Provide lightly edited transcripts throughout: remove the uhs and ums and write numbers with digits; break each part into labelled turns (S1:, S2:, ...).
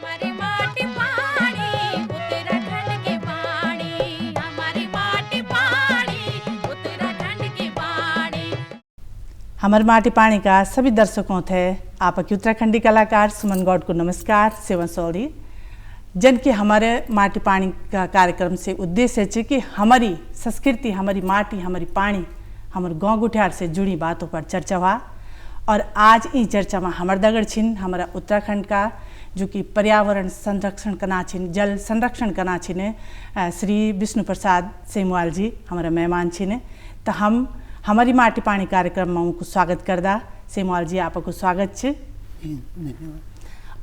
S1: हमारी माटी पानी उत्तराखंड की वाणी, हमारी माटी पानी उत्तराखंड की वाणी।
S2: हमारे माटी पानी का सभी दर्शकों थे आपकी उत्तराखंडी कलाकार सुमन गौड को नमस्कार सेवन सौरी जन के हमारे माटी पानी का कार्यक्रम से उद्देश्य है कि हमारी संस्कृति, हमारी माटी, हमारी पानी, हमारे गाँव गुठियार से जुड़ी बातों पर चर्चा हुआ। और आज इस चर्चा में हमारे दगड़ छिन हमारा उत्तराखंड का जो कि पर्यावरण संरक्षण करना छिन, जल संरक्षण करना छिन, श्री विष्णु प्रसाद सेमवाल जी हमारा मेहमान छिन। तो हम हमारी माटी पानी कार्यक्रम में उनको स्वागत करदा। सेमवाल जी आपको स्वागत छ।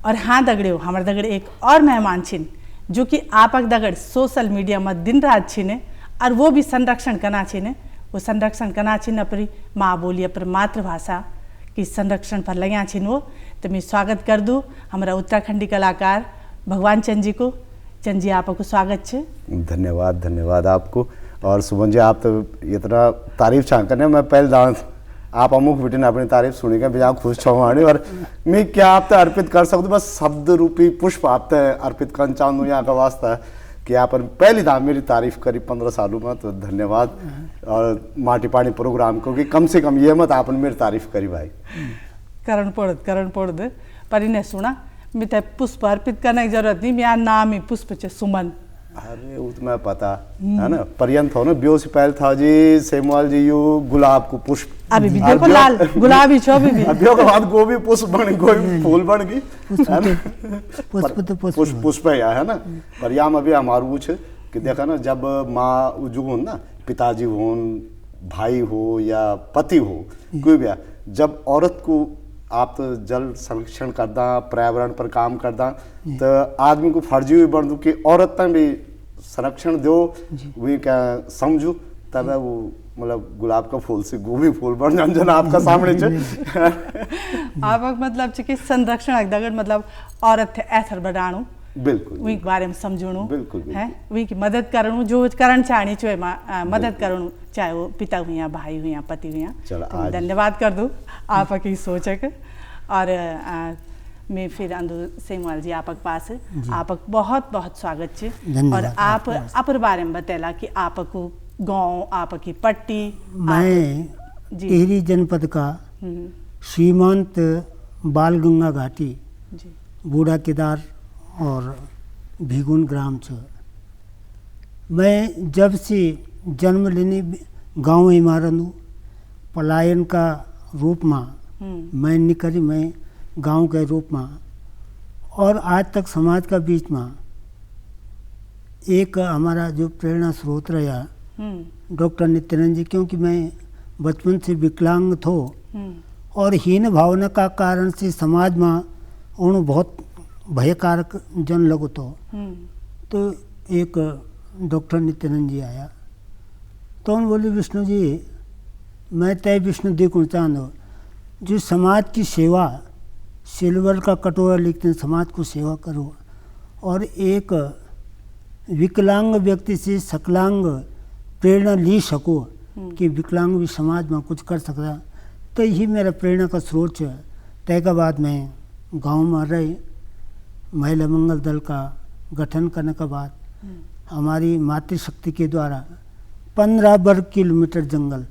S2: और हाँ दगड़ियों, हमारे दगड़ एक और मेहमान छिन जो कि आपक दगड़ सोशल मीडिया में दिन रात छिन और वो भी संरक्षण करना छिन। वो संरक्षण करना छिन अपनी माँ बोली, अपनी मातृभाषा की संरक्षण पर लग्या छिन वो। तो मैं स्वागत कर दूँ हमारा उत्तराखंडी कलाकार भगवान चंद जी को। चंद जी आपको स्वागत छ।
S3: धन्यवाद, धन्यवाद आपको। और सुमन जी आप तो इतना तारीफ छा करने, मैं पहले दान आप अमुक बेटे अपनी तारीफ सुनी के बिना खुश छवाणी। और मैं क्या आप तो अर्पित कर सकूँ, बस शब्द रूपी पुष्प आप तो अर्पित कर चाहूँ यहाँ का वास्ता कि आप पहली दाम मेरी तारीफ करी 15 सालों में, तो धन्यवाद। और माटी पानी प्रोग्राम को कि कम से कम ये मत आपने मेरी तारीफ करी भाई।
S2: करण पड़ पर इन्हें सुना मैं तो पुष्प अर्पित करने की जरूरत नहीं, मेरा नाम ही पुष्प छ सुमन।
S3: अरे वो तो मैं पता है ना, पर्यंत हो ना ब्यो से पहले था जी सेमवाल जी यू गुलाब को पुष्प,
S2: अभी भी देखो लाल गुलाबी छो अभी भी।
S3: अभी के बाद गोभी पुष्प बन, गोभी फूल बन गई
S4: पुष्प तो
S3: पुष्प है ना। पर याम अभी हमारू वो छे कि देखा ना, जब माँ जो हो ना, पिताजी हो, भाई हो या पति हो, कोई भी, जब औरत को आप तो जल संरक्षण करदा, पर्यावरण पर काम करदा, तो आदमी को फर्जी हुई बन दू कि औरत तक भी संरक्षण दो, वही क्या समझू, तब वो मतलब गुलाब का फूल से गोभी फूल बन जान जन आपका सामने
S2: आप मतलब कि संरक्षण दगड़ मतलब औरत थे ऐथर बढ़ाणु,
S3: बिल्कुल
S2: वही के बारे में समझणु,
S3: बिल्कुल
S2: है वही की मदद करणु, जो करण चाहनी चाहिए मदद करणु, चाहे वो पिता हुई या भाई हुई या पति हुई। तो धन्यवाद कर दूँ आपकी सोचक। और मैं फिर अंदू सेमवाल जी आपक पास आपक बहुत बहुत स्वागत छ। और आप अपर बारे में बतेला कि आपको गांव, आपकी पट्टी।
S4: मैं टिहरी जनपद का सीमांत बालगंगा घाटी, बूढ़ा केदार और भिगुन ग्राम छ। मैं जब से जन्म लेने गांव में मारनु पलायन का रूप में मैं निकली, मैं गांव के रूप में, और आज तक समाज का बीच में एक हमारा जो प्रेरणा स्रोत रहा डॉक्टर नित्यानंद जी, क्योंकि मैं बचपन से विकलांग थो और हीन भावना का कारण से समाज में उन बहुत भयकारक जन लगो तो एक डॉक्टर नित्यानंद जी आया तो उन्होंने बोले विष्णु जी मैं तय विष्णु देखना चाहूँ जो समाज की सेवा, सिल्वर का कटोरा लिखते हैं समाज को सेवा करो, और एक विकलांग व्यक्ति से सकलांग प्रेरणा ली सको कि विकलांग भी समाज में कुछ कर सकता, तो यही मेरा प्रेरणा का स्रोत है। तय के बाद मैं गांव में रहे, महिला मंगल दल का गठन करने के बाद हमारी मातृशक्ति के द्वारा 15 वर्ग किलोमीटर जंगल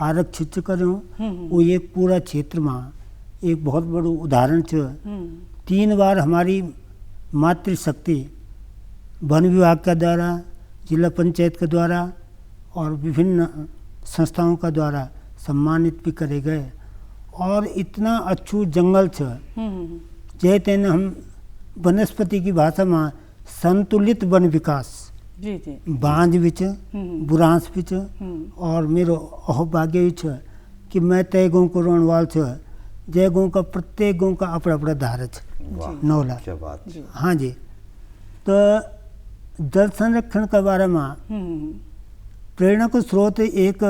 S4: आरक्षित करूँ। वो एक पूरा क्षेत्र में एक बहुत बड़ा उदाहरण छ। 3 बार हमारी मातृशक्ति वन विभाग के द्वारा, जिला पंचायत के द्वारा और विभिन्न संस्थाओं का द्वारा सम्मानित भी करे गए। और इतना अच्छू जंगल छ, जय तेन हम वनस्पति की भाषा में संतुलित वन विकास, बांझ भी बुरांस भी और मेरो अहोभाग्य भी छ कि मैं तय गाँव को रोण वाल छ, जय गाँव का प्रत्येक गाँव का अपना अपना धार छ नौला। हाँ जी, तो जल संरक्षण के बारे में प्रेरणा को स्रोत एक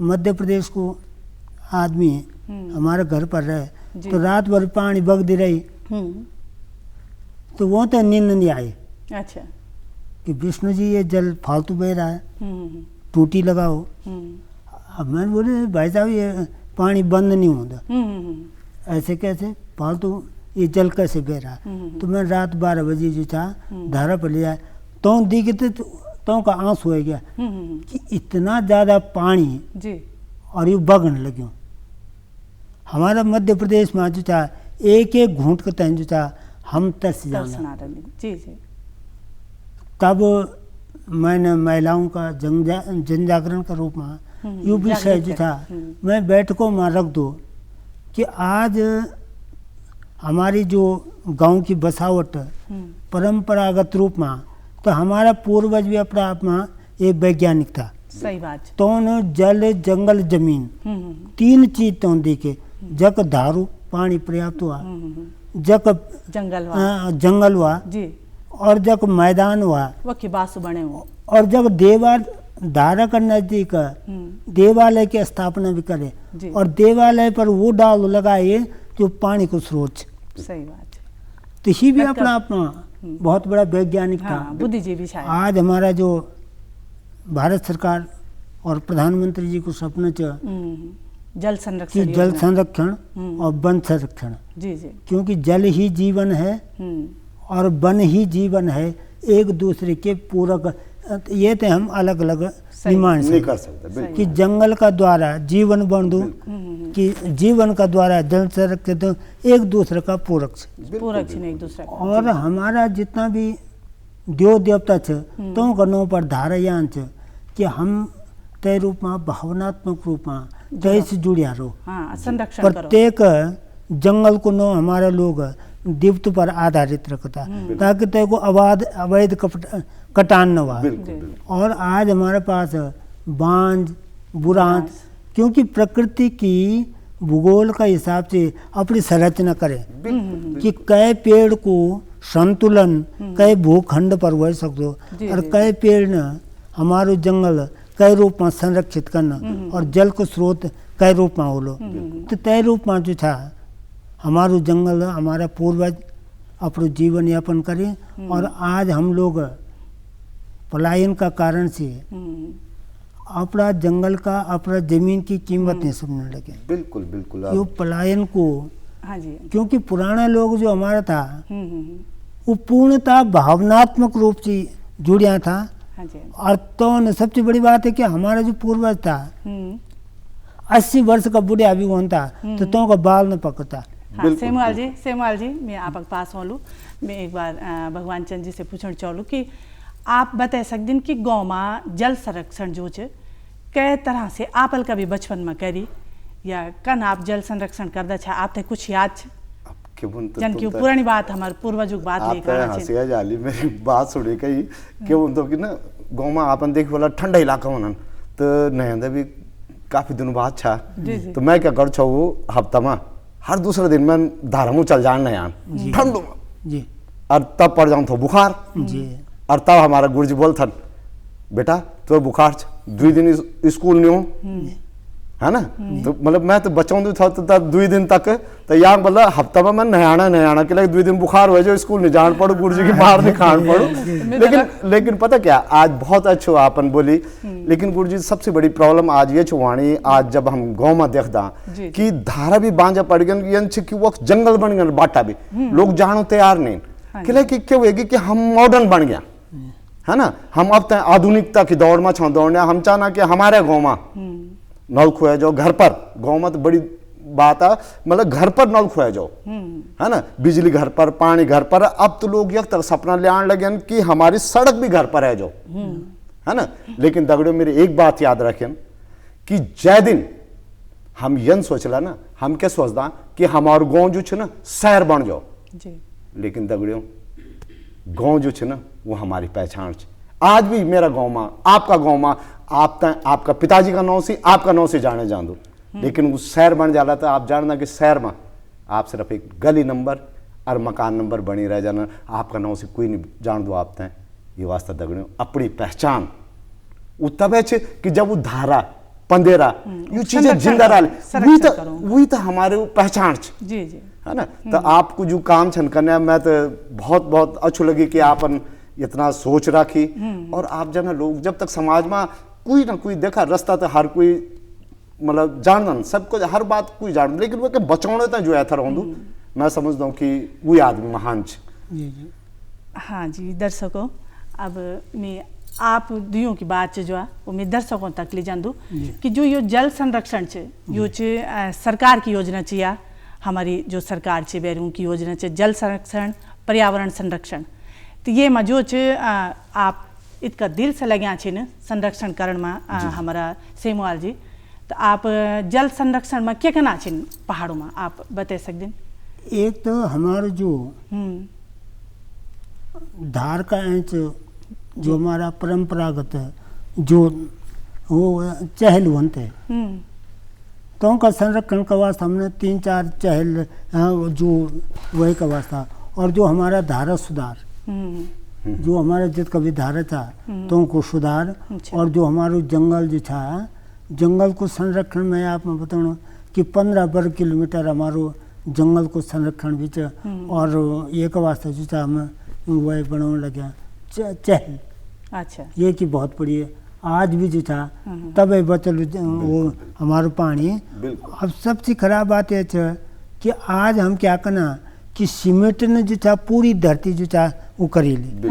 S4: मध्य प्रदेश को आदमी हमारे घर पर रहे, तो रात भर पानी बगदी रही, तो वो तो नींद नहीं आई।
S2: अच्छा,
S4: कि विष्णु जी ये जल फालतू बह रहा है, टूटी लगाओ। अब मैंने बोले भाई साहब ये पानी बंद नहीं होता, ऐसे कैसे फालतू ये जल कैसे बह रहा है। तो मैं रात 12 बजे जो था धारा पर ले आया, तो दिखते तो का आंसू हो गया कि इतना ज़्यादा पानी
S2: जी
S4: और ये बगने लग्यो। हमारा मध्य प्रदेश में जो था एक एक घूंट के तहन जो था हम तरस जाना।
S2: जी जी।
S4: तब मैंने महिलाओं का जन जागरण का रूप में यो विषय जो था मैं बैठकों में रख दो कि आज हमारी जो गांव की बसावट परंपरागत रूप में, तो हमारा पूर्वज भी अपना आप में एक वैज्ञानिक था।
S2: सही बात।
S4: तो जल जंगल जमीन तीन चीज तो देखे, जक धारू पानी पर्याप्त हुआ, जक जंगल हुआ
S2: जी,
S4: और जब मैदान हुआ
S2: वो की बासु बने हो,
S4: और जब देवाल धारा का नजदीक देवालय की स्थापना भी करे और देवालय पर वो डाल लगाए जो पानी को स्रोत।
S2: सही बात।
S4: तो ही भी अपना अपना बहुत बड़ा वैज्ञानिक था,
S2: बुद्धिजीवी शायद।
S4: आज हमारा जो भारत सरकार और प्रधानमंत्री जी को सपना
S2: जल संरक्षण,
S4: कि जल संरक्षण और वन संरक्षण।
S2: जी जी।
S4: क्योंकि जल ही जीवन है और वन ही जीवन है, एक दूसरे के पूरक। ये तो हम अलग अलग निमान
S3: नहीं कर सकते
S4: कि जंगल का द्वारा जीवन बंधु, कि जीवन का द्वारा जल संरक्षित, एक दूसरे का पूरक
S2: एक दूसरे।
S4: और हमारा जितना भी देव देवता छ तो गणों पर धारायान छ कि हम तय रूप में भावनात्मक रूप में तय से जुड़िया रहो।
S2: संरक्षण
S4: प्रत्येक जंगल को नो हमारे लोग दीप्त पर आधारित रखता ताकि तय को अवैध कटान न हुआ। और आज हमारे पास बांझ बुरांत, क्योंकि प्रकृति की भूगोल का हिसाब से अपनी संरचना करे कि कई पेड़ को संतुलन कई भूखंड पर हो सकते और कई पेड़ न हमारो जंगल कई रूप में संरक्षित करना और जल को स्रोत कई रूप में होलो। तो तय रूप में जो था हमारो जंगल हमारा पूर्वज अपना जीवन यापन करे और आज हम लोग पलायन का कारण से अपना जंगल का अपना जमीन की कीमत नहीं समझने लगे।
S3: बिल्कुल बिल्कुल।
S4: यो पलायन को क्योंकि पुराना लोग जो हमारा था वो पूर्णतः भावनात्मक रूप से जुड़िया था। और तो सबसे बड़ी बात है कि हमारा जो पूर्वज था 80 वर्ष का बुढ़िया भी होता तो का बाल न पकता।
S2: सेमुआल जी मैं आप पास होलू, मैं एक बार भगवान चंद जी से पूछना चाहूँ कि आप बता सकते कि गाँव में जल संरक्षण जो है कई तरह से आपल का भी बचपन में करी या कन आप जल संरक्षण करदा छा, आप थे कुछ याद जन की पुरानी बात हमारे पूर्वजों की बात
S3: लेकर हंसिया जाली मेरी बात सुने कही क्यों तो कि ना गाँव में आपन देख वाला ठंडा इलाका होना तो नया भी काफी दिनों बाद छा। तो मैं क्या कर छो हफ्ता में हर दूसरे दिन मैं धारामू चल जाना यार ठंड में और तब पड़ जाऊँ तो बुखार और तब हमारा गुरुजी बोलता बेटा तो बुखार 2 दिन स्कूल नहीं हो है ना। तो मतलब मैं तो बचाऊँ था तो 2 दिन तक तो यहाँ मतलब हफ्ता में मैं नहाना के लिए 2 दिन बुखार हो जाए स्कूल नहीं जान पड़ो गुरुजी की मार नहीं खान पड़ो। लेकिन पता क्या आज बहुत अच्छो आपन बोली, लेकिन गुरुजी सबसे बड़ी प्रॉब्लम आज ये छुवाणी आज जब हम गाँव में देखता कि धारा भी बांझा पड़ गए कि वो जंगल बन गए बाटा भी लोग जानो तैयार नहीं कि क्या होगी कि हम मॉडर्न बन गया है ना। हम अब तक आधुनिकता की दौड़ में छो दौड़ने हम चाहना कि हमारे गाँव में नल खुआ जाओ घर पर, गाँव में तो बड़ी बात है मतलब घर पर नल खुआ जाओ है ना, बिजली घर पर पानी घर पर। अब तो लोग तक सपना ले आने लगे कि हमारी सड़क भी घर पर है जो है ना। लेकिन दगड़ो मेरी एक बात याद रखें कि जय दिन हम यन सोचला ना हम क्या सोचता कि हमारे गाँव जो ना शहर बन जाओ, लेकिन दगड़ियों गाँव जो ना वो हमारी पहचान है। आज भी मेरा गाँव में आपका गाँव में आपका पिताजी का नाम से आपका नाम से जाने जान दो, लेकिन वो शहर बन जाला तो आप जानना कि शहर में आप सिर्फ एक गली नंबर और मकान नंबर बनी रह जाना, आपका नाम से कोई नहीं जान दो। आप तय ये वास्ता दगड़ियों अपनी पहचान वो तब है कि जब वो धारा पंदेरा ये चीजें जिंदा रहा वही तो हमारे पहचान है ना। तो आपको जो काम छन करने मैं तो बहुत अच्छो लगी कि आप इतना सोच रखी और आप जना लोग जब तक समाज में कोई ना कोई देखा रास्ता तो हर कोई मतलब जानन सबको हर बात कोई जान, लेकिन वो के बचाने तक जो एथर होंदु मैं समझता हूँ कि वो आदमी महान छ।
S4: जी जी
S2: हाँ जी दर्शकों, अब मैं आप दुइयों की बात जो है वो मैं दर्शकों तक ले जान दूँ कि जो ये जल संरक्षण छ यो सरकार की योजना छ या हमारी जो सरकार छ बैरू की योजना छ जल संरक्षण पर्यावरण संरक्षण, तो ये में जो आप इतना दिल से लग्या छिन संरक्षण करण में हमारा सेमुआल जी, तो आप जल संरक्षण में क्या करना छिन पहाड़ों में आप बता सकते हैं?
S4: एक तो हमारा जो धार का इंच जो हमारा परंपरागत है जो वो चहल बनते हैं तो उनका संरक्षण का वास्ता हमने 3-4 चहल जो वही का वास्ता, और जो हमारा धारा सुधार जो हमारा जित कभी धारा था तो उनको सुधार, और जो हमारा जंगल जो था जंगल को संरक्षण में आप मैं बताऊँ कि 15 वर्ग किलोमीटर हमारो जंगल को संरक्षण भी च, और एक वास्ता जो था हम वही बनाने लगे चहल।
S2: अच्छा,
S4: ये की बहुत बड़ी है आज भी जो था तब बचल वो हमारा पानी। अब सबसे खराब बात यह है कि आज हम क्या करना कि सीमेंट ने जो था पूरी धरती जो था वो करेली।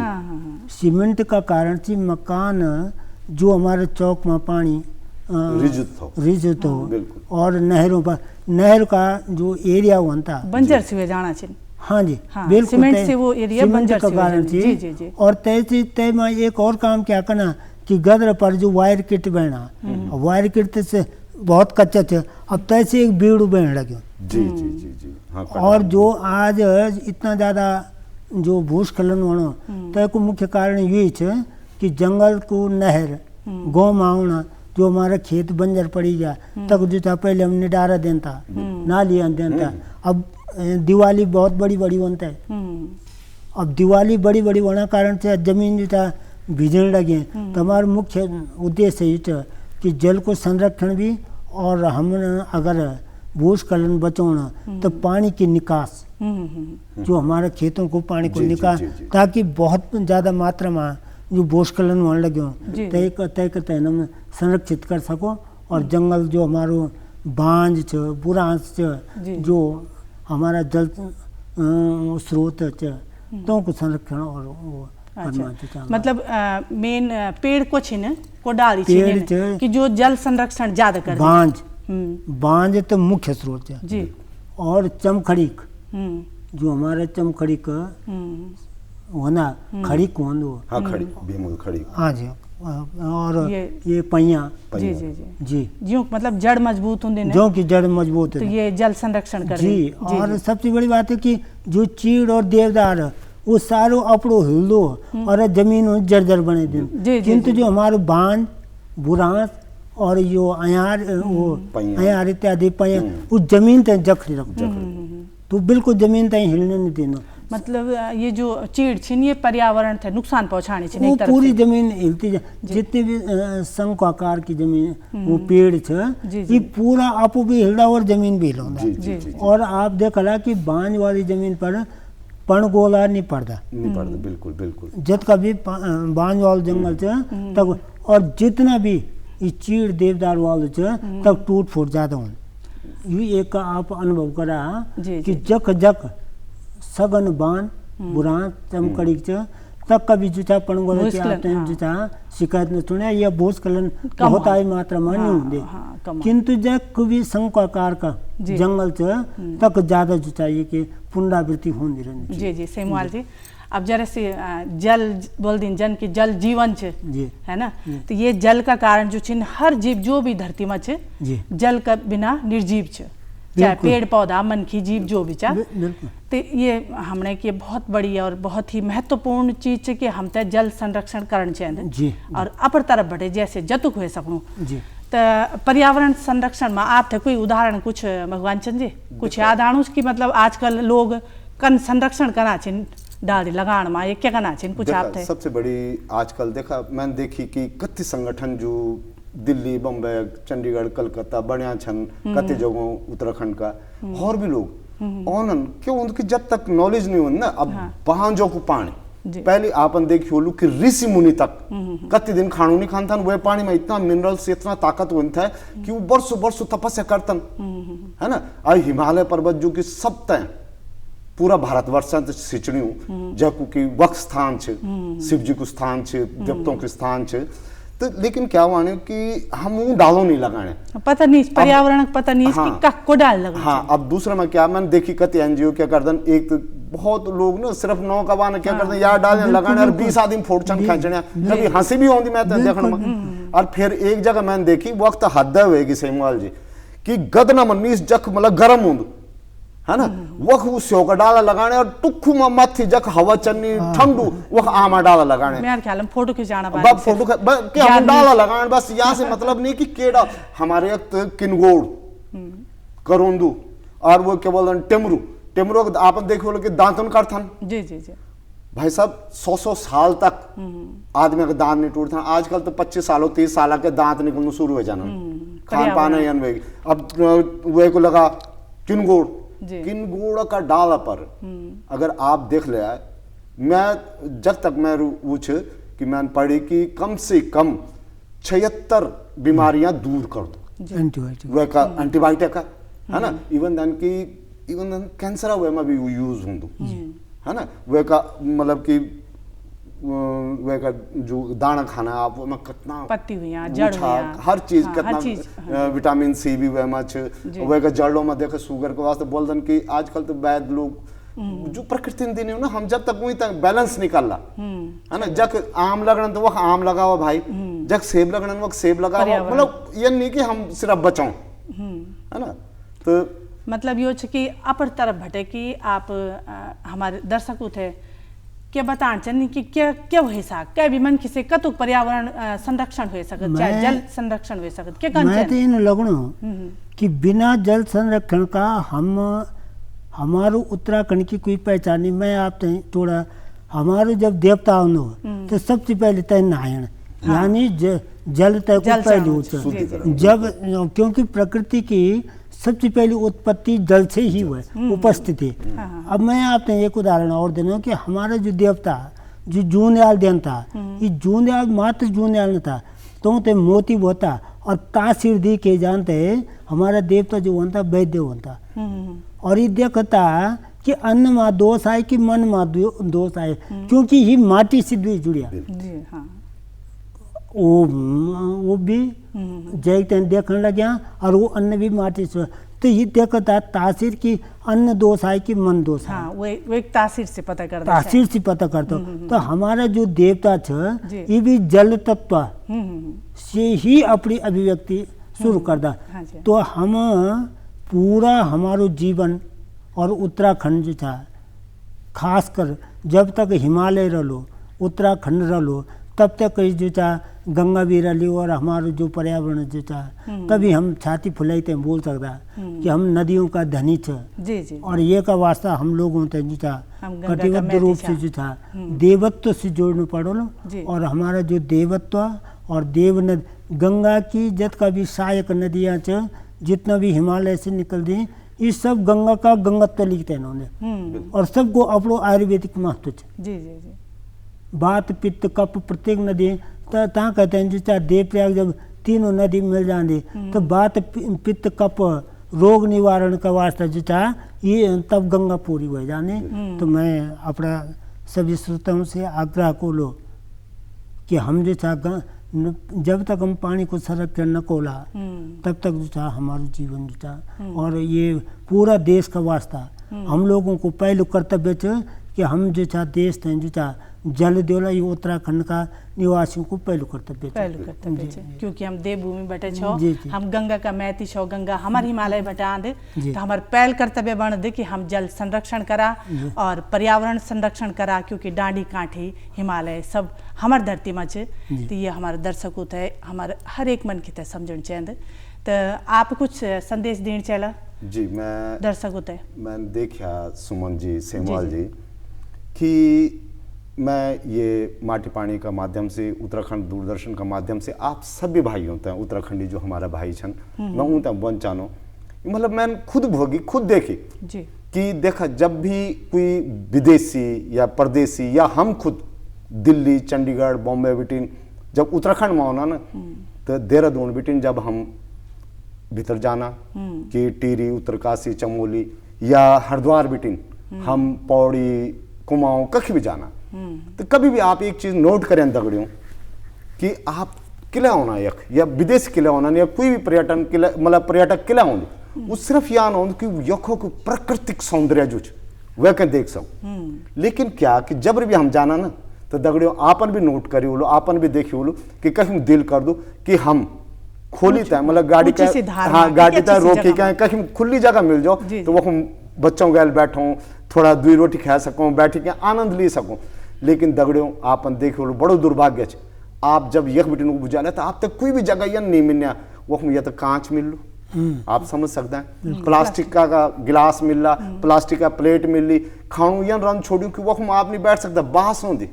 S4: सीमेंट का कारण थी मकान जो हमारे चौक में पानी रिजुत हो, और नहरों पर नहर का जो एरिया बनता
S2: बंजर से जाना चाहिए।
S4: हाँ जी
S2: हाँ,
S4: बिल्कुल
S2: सीमेंट से वो एरिया बंजर
S4: का कारण थी। और तय में एक और काम क्या करना कि गदर पर जो वायर किट बना, वायर किट से बहुत कच्चा थे, अब तय से एक बीड़ू बहने लगे।
S3: जी जी जी जी हाँ,
S4: और जो आज इतना ज़्यादा जो भूस्खलन होना तो को मुख्य कारण यही है कि जंगल को नहर गौ मावना जो हमारा खेत बंजर पड़ी गया तक जो था पहले हम निडारा देता नालियाँ देता। अब दिवाली बहुत बड़ी बड़ी बनता है, अब दिवाली बड़ी बड़ी होने कारण से जमीन जो था भिजने लगे, तो हमारा मुख्य उद्देश्य ये था कि जल को संरक्षण भी, और हम अगर भूस्खलन बचाना तो पानी की निकास जो हमारे खेतों को पानी को निकास, ताकि बहुत ज़्यादा मात्रा में जो भूस्खलन होने लगे तय करते हम संरक्षित कर सको, और जंगल जो हमारो बांझ छ बुरांस छ जो हमारा जल स्रोत तो को संरक्षण और वो
S2: अच्छा, मतलब मेन पेड़ को छिन को डाली छिन कि जो जल संरक्षण ज्यादा कर
S4: बांझ तो मुख्य स्रोत है
S2: जी।
S4: और चमखड़ीक जो हमारे चमखड़ीक होना खड़ी कौन हो,
S3: हाँ खड़ी बेमुल खड़ी,
S4: हाँ जी, और ये पहिया
S2: जी जी
S4: जी
S2: जी मतलब जड़ मजबूत होंगे
S4: जो की जड़ मजबूत है
S2: तो ये जल संरक्षण कर
S4: जी। और सबसे बड़ी बात है कि जो चीड़ और देवदार वो सारो अपड़ो हिलदो और जमीन जर्जर बने दिन, किंतु जो हमारे बांध बुरांस और जो अयार वो अयार इत्यादि पहिया वो जमीन तक जखड़ी रखो, तो बिल्कुल जमीन तक हिलने नहीं देना।
S2: मतलब ये जो चीड़ छिन ये पर्यावरण थे नुकसान पहुंचाने छिन
S4: वो पूरी जमीन हिलती जितनी भी शंख आकार की जमीन वो पेड़ छ ये पूरा आपू भी हिलदा और जमीन भी हिलौंदा। और आप देखला कि बांझ वाली जमीन पर पणगोला नहीं पड़ता
S3: बिल्कुल बिल्कुल
S4: जब कभी बांझ वाला जंगल छ तब, और जितना भी ये चीड़ देवदार वाले छ तब टूट फूट ज्यादा हो। ये एक आप अनुभव करा कि जक जक सगन बान बुरान चमकड़ी तक कभी जुचा पणगोला के आते हैं जुचा शिकायत न सुने या भूस्खलन बहुत आई मात्रा में नहीं होंगे, किंतु जब कभी शंखाकार का जंगल तक ज्यादा जुचाइए कि पुनरावृत्ति होने रहनी।
S2: जी जी सेमुआल जी, अब जरा से जल बोल दिन जन की जल जीवन छ है ना, तो ये जल का कारण जो छिन हर जीव जो भी धरती में छ जल का बिना निर्जीव छ, चाहे पेड़ पौधा मनखी जीव जो भी चाह, तो ये हमने की बहुत बड़ी और बहुत ही महत्वपूर्ण चीज है कि हम तय जल संरक्षण करना चाहिए। और अपर तरफ बढ़े जैसे जतुक हुए सकूँ तो पर्यावरण संरक्षण में आप थे कोई उदाहरण कुछ भगवान चंद जी कुछ याद आणु कि मतलब आजकल लोग कन संरक्षण करना चाहिए डाल लगान में ये क्या करना चाहिए कुछ आप थे?
S3: सबसे बड़ी आजकल देखा मैंने देखी कि कति संगठन जो दिल्ली बम्बई चंडीगढ़ कलकत्ता बढ़िया छन कति जगहों उत्तराखंड का और भी लोग ऑनन क्यों उनकी जब तक नॉलेज नहीं हो ना, अब बांझों को पानी
S2: जी।
S3: पहले आपन देखी होलू कि ऋषि मुनि तक कति दिन खाणो नहीं खान था, वह पानी में इतना मिनरल्स इतना ताकत होता है कि वो बरसों बरसों तपस्या करतन, है ना। आई हिमालय पर्वत जो कि सब तय पूरा भारतवर्ष सिंचणियों जकू की वक्त स्थान छे, शिव जी को स्थान छे, देवताओं के स्थान छे। तो लेकिन क्या हुआ कि हम वो डालो नहीं लगाने,
S2: पता नहीं पर्यावरण पता नहीं
S3: हाँ,
S2: कि कक को डाल लगा।
S3: हाँ, अब दूसरा में क्या मैंने देखी कति एनजीओ क्या करदन, एक तो बहुत लोग ना सिर्फ नौ का बाने क्या करदन यार डालने लगाने और 20 आदमी फोड़चन खींचने, कभी हंसी भी होती मैं तो देखने में। और फिर एक जगह मैंने देखी वक्त हद हुएगी सेमवाल जी कि गदना मनीस जख मतलब गर्म होंद, है ना, वह स्यो का डाला लगाने और टुक्खू में मत जक हवा चन्नी ठंडू वह आमा डाला लगाने।
S2: मेरे ख्याल में फोटो खिंचाना
S3: बस फोटो क्या हम डाला लगाने, बस यहाँ से मतलब नहीं कि केड़ा हमारे एक किनगोड़ करोंदू और वो क्या बोलते टेमरू, टेमरू आप देखो कि दांतन करथन।
S2: जी जी जी
S3: भाई साहब 100 साल तक आदमी का दांत नहीं टूटता, आजकल तो 25 सालों 30 साल के दांत निकलना शुरू हो जाना, खान पान है। अब वो को लगा किनगोड़, किनगोड़ का डाला पर अगर आप देख ले, मैं जब तक मैं पूछ कि मैंने पढ़ी कि कम से कम 76 बीमारियां दूर कर दो, वह का एंटीबायोटिक का, है ना, इवन देन कैंसर हुए में भी यूज हों, है ना, वह का मतलब कि वह का जो दाना खाना आप वो में कितना
S2: पत्ती हुई जड़ हुई
S3: हर चीज कितना विटामिन सी भी वह में वह का जड़ों में देखो शुगर के वास्ते बोलदन कि आजकल तो वैद लोग जो प्रकृति ने देने हो ना, हम जब तक वही तक बैलेंस निकाल ला, है ना, जब आम लगना तो वह आम लगाओ भाई, जब सेब लगना वह सेब लगाओ, मतलब ये नहीं कि हम सिर्फ बचाओ, है ना। तो
S2: मतलब यो कि अपर तरफ भटे कि आप हमारे दर्शक थे क्या बताना चाहिए कि क्या क्या हो सकता, क्या भी मन किसे कतुक पर्यावरण संरक्षण हो सकता, चाहे जल संरक्षण हो सकता, क्या कहना
S4: मैं तो इन लगनो कि बिना जल संरक्षण का हम हमारो उत्तराखंड की कोई पहचान नहीं। मैं आप थोड़ा हमारो जब देवता हो तो सबसे पहले तय नारायण, यानी जल तय को पहले होता जब, क्योंकि प्रकृति की सबसे पहली उत्पत्ति जल से ही हुआ उपस्थिति। अब मैं आपने एक उदाहरण और देना कि हमारा जो देवता जो जूनयाल देन था, ये जूनयाल मात्र जूनयाल न था, तो मोती होता और तासीर दी के जानते हमारा देवता जो होता वैद्य होता, और ये देखता कि अन्न मा दोष आए कि मन मा दोष आए, क्योंकि ही माटी से भी जुड़िया वो भी जय देखने लग गया और वो अन्न भी माटी से, तो ये देखता तासीर की अन्न दोष आए कि मन दोष आए,
S2: वो एक तासीर से पता करता,
S4: तासीर से पता करता। तो हमारा जो देवता छ ये भी जल तत्व से ही अपनी अभिव्यक्ति शुरू करता। तो हम पूरा हमारो जीवन और उत्तराखंड जो था खासकर जब तक हिमालय रहो उत्तराखंड रहो तब तक जो था गंगा भी रही और हमारा जो पर्यावरण जो था, तभी हम छाती फुलाते बोल सकता कि हम नदियों का धनी छ।
S2: जी जी।
S4: और ये का वास्ता हम लोगों से जो था कटिबद्ध रूप से जो था देवत्व से जोड़ना पड़ो ना, और हमारा जो देवत्व और देव नदी गंगा की जत का भी सहायक नदियाँ च जितना भी हिमालय से निकल दी, ये सब गंगा का गंगत्व लिखते हैं इन्होंने, और सबको अपनो आयुर्वेदिक महत्व छ।
S2: जी जी जी।
S4: बात पित्त कप प्रत्येक नदी ता कहते हैं जिस देवप्रयाग जब तीनों नदी मिल जाती तो बात पित्त कप रोग निवारण का वास्ता जो था ये तब गंगा पूरी हो जाने। तो मैं अपना सभी श्रोताओं से आग्रह को लो कि हम जो था जब तक हम पानी को संरक्षण न कोला तब तक जो था हमारा जीवन जो था, और ये पूरा देश का वास्ता हम लोगों को पहलू कर्तव्य च कि हम जो था देश जो था जल देवला ये उत्तराखंड का निवासियों को पहलू कर्तव्य
S2: क्योंकि हम देवभूमि बटे छो, हम गंगा का मैती छो, गंगा हमारे हिमालय बटा दे, तो हमारे पहल कर्तव्य बन दे कि हम जल संरक्षण करा और पर्यावरण संरक्षण करा, क्योंकि डांडी कांठी हिमालय सब हमारे धरती में छे। तो ये हमारे दर्शकों थे हमारे हर एक मन की तरह समझना चाहिए। तो आप कुछ संदेश देना चाहिए?
S3: जी, मैं
S2: दर्शकों थे
S3: मैं देखा सुमन जी सेमवाल जी कि मैं ये माटी पानी का माध्यम से उत्तराखंड दूरदर्शन का माध्यम से आप सभी भाई होते हैं उत्तराखंडी जो हमारा भाई छन मैं हूँ तब वन चानो, मतलब मैंने खुद भोगी खुद देखी कि देखा जब भी कोई विदेशी या परदेसी या हम खुद दिल्ली चंडीगढ़ बॉम्बे बिटिन जब उत्तराखंड में होना ना तो देहरादून बिटिन जब हम भीतर जाना कि टिहरी उत्तरकाशी चमोली या हरिद्वार बिटिन हम पौड़ी कुमाऊं कहीं भी जाना तो कभी भी आप एक चीज नोट करें दगड़ियों कि आप किला होना यख या विदेश किला होना या कोई भी पर्यटन किला मतलब पर्यटक किला होना वो सिर्फ यहाँ ना कि यखो को प्राकृतिक सौंदर्य जो वह के देख सको लेकिन क्या कि जब भी हम जाना ना तो दगड़ियों आपन भी नोट करी बोलो आपन भी देखी बोलो कि कहीं दिल कर दो कि हम खोली तय मतलब गाड़ी का हाँ गाड़ी तय रोकी का कहीं खुली जगह मिल जाओ तो वो हम बच्चों गैल बैठो थोड़ा दुई रोटी खा सको बैठी के आनंद ले सको लेकिन दगड़ियों आपन देखो बोलो बड़ो दुर्भाग्य है आप जब यख बिटिन को बुझा तो आप तक कोई भी जगह या नहीं मिलना वो हम या तो कांच मिल लो आप समझ सकते हैं प्लास्टिक का गिलास मिल रहा प्लास्टिक का प्लेट मिल रही खाणु या रन छोड़ू कि वो हम आप नहीं बैठ सकता बांस होती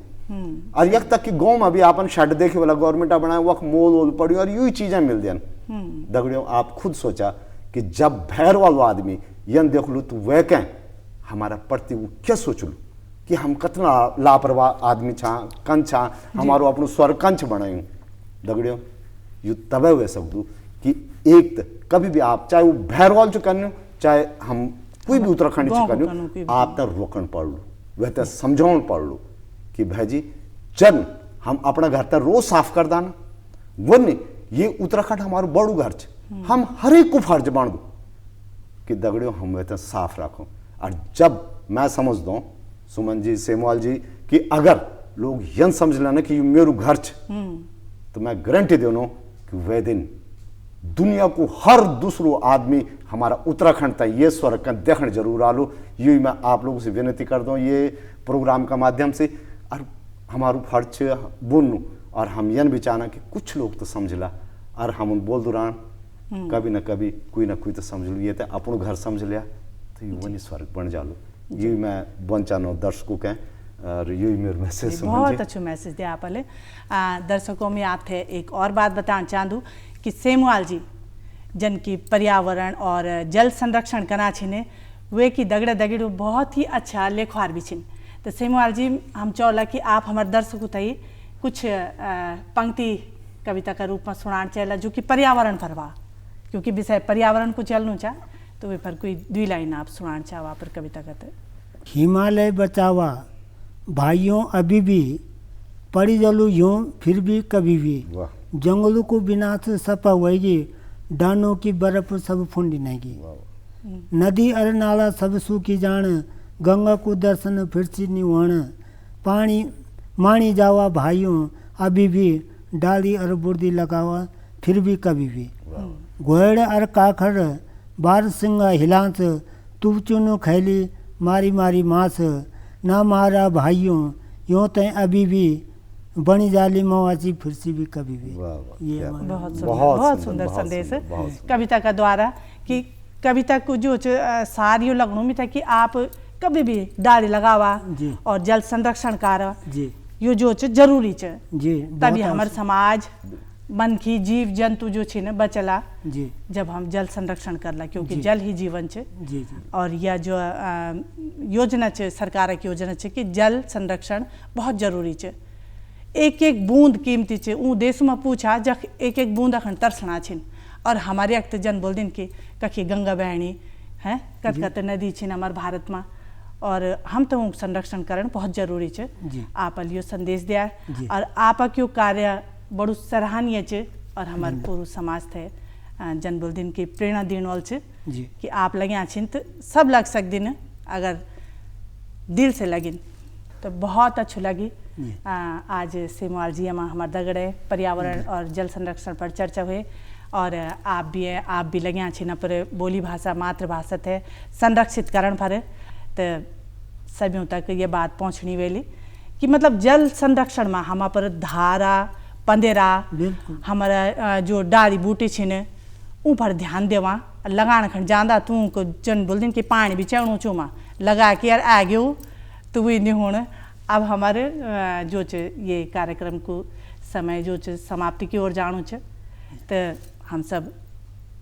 S3: और यक तक कि गाँव में भी आपन शेड देखे वाला गवर्नमेंट बनाया वो मोल वोल पड़ी और यू चीजें मिल दियन दगड़ियों आप खुद सोचा कि जब भैर वालो आदमी यन देख लो तो वह कह हमारा प्रति वो क्या सोच लो कि हम कितना लापरवाह आदमी छा कंच छा हमारो अपनो स्वर कंच बनायूं दगड़ियों यू तबे हुए सकदू कि एक कभी भी आप चाहे वो भैरवाल जो करने चाहे हम कोई भी उत्तराखंड से करने आप तक रोकन पड़ लो वह तक समझाउन पड़ लो कि भाईजी जन हम अपना घर तक रोज साफ कर दाना वन ये उत्तराखंड हमारो बड़ू घर हम हर एक को फर्ज बांध दो कि दगड़ियों हम वह साफ रखो और जब मैं समझ दो सुमन जी सेमवाल जी कि अगर लोग यन समझ लेना कि ये मेरू घर तो मैं गारंटी देनो कि वह दिन दुनिया को हर दूसरो आदमी हमारा उत्तराखंड तक ये स्वर का देखने जरूर आलो ये मैं आप लोगों से विनती कर दूं ये प्रोग्राम का माध्यम से और हमारू फर्ज बुन और हम यन भी चाहना कि कुछ लोग तो समझ ला और हम उन बोल दौरान कभी ना कभी कोई ना कोई तो समझ लो ये तो अपन घर समझ लिया तो ये वही स्वर्ग बन जालो ये मैं बन चाहूँ दर्शकों के और यही मेरा मैसेज
S2: बहुत अच्छा मैसेज दिया आपने दर्शकों में आप थे एक और बात बताना चाहूँ कि सेमवाल जी जन की पर्यावरण और जल संरक्षण करना छिने वे की दगड़े दगड़ू बहुत ही अच्छा लेखवार भी छिन तो सेमवाल जी हम चाहला कि आप हमारे दर्शकों तई कुछ पंक्ति कविता का रूप में सुनाना चाहिए जो कि पर्यावरण पर बा क्योंकि विषय पर्यावरण को चलना चाह तो वे पर कोई 2 लाइन आप सुनाना चाहवा पर कविता कहते
S4: हिमालय बचावा भाइयों अभी भी पड़ी जलू यूं फिर भी कभी भी जंगलों को विनाश सपा होगी डानों की बर्फ सब फुंडी नेगी नदी अर नाला सब सूखी जान गंगा को दर्शन फिर से निवण पानी मानी जावा भाइयों अभी भी डाली अर बुर्दी लगावा फिर भी कभी भी घोड़ अर काखर बार सिंगा हिलांस तू चुनो खैली मारी मारी मास ना मारा भाइयों यूं तय अभी भी बनी जाली मवाची फिर से भी कभी भी ये
S2: बहुत सुंदर संदेश कविता का द्वारा कि कविता को जो सार यो लगनों में था कि आप कभी भी डाली लगावा और जल संरक्षण करा यो जो जरूरी च तभी हमारे समाज मन की जीव जंतु जो छे न बचला जब हम जल संरक्षण करला क्योंकि जल ही जीवन छे और यह जो योजना छे सरकार की योजना छे कि जल संरक्षण बहुत जरूरी छे एक एक बूंद कीमती छे ऊ देश में पूछा जख एक एक बूंद अखन तरसना छिन और हमारे अक्त जन बोल दिन कि कखी गंगा बहनी है कत नदी छिन हमारे भारत में और हम तो संरक्षण करण बहुत जरूरी छे आप लियो संदेश दिया और आप क्यों कार्य बड़ू सराहनीय छे और हमारे पूरा समाज थे जन बोल दिन की प्रेरणा देने वाल छे कि आप लगे छिन तो सब लग सक दिन अगर दिल से लगिन तो बहुत अच्छी लगी आज सेमवाल जी हमारे दगड़े पर्यावरण और जल संरक्षण पर चर्चा हुई और आप भी लगे छिन पर बोली भाषा मातृभाषा थे संरक्षित करण पर तो सभी तक ये बात पहुँचनी वेली कि मतलब जल संरक्षण में हम पर धारा पंदेरा हमारा जो डाली बूटी छिन ऊँ पर ध्यान देवा लगान खन जांदा तू को जन बोल दिन कि पानी भी चढ़ू चूमा लगा के यार आ गयो तो वही नहीं होना अब हमारे जो ये कार्यक्रम को समय जो समाप्ति की ओर जाणु छे तो हम सब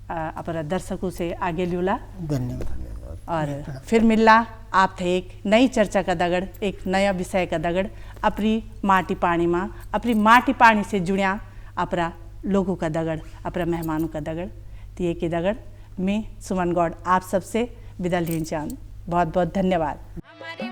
S2: अपना दर्शकों से आगे ल्यूला
S4: धन्यवाद।
S2: और फिर मिलला आप थे एक नई चर्चा का दगड़, एक नया विषय का दगड़, अपनी माटी पानी में, अपनी माटी पानी से जुड़िया अपना लोगों का दगड़, अपना मेहमानों का दगड़। तो ये के दगड़ मैं सुमन गौड़ आप सबसे विदा लेना चाहूँ। बहुत बहुत धन्यवाद।
S1: हमारी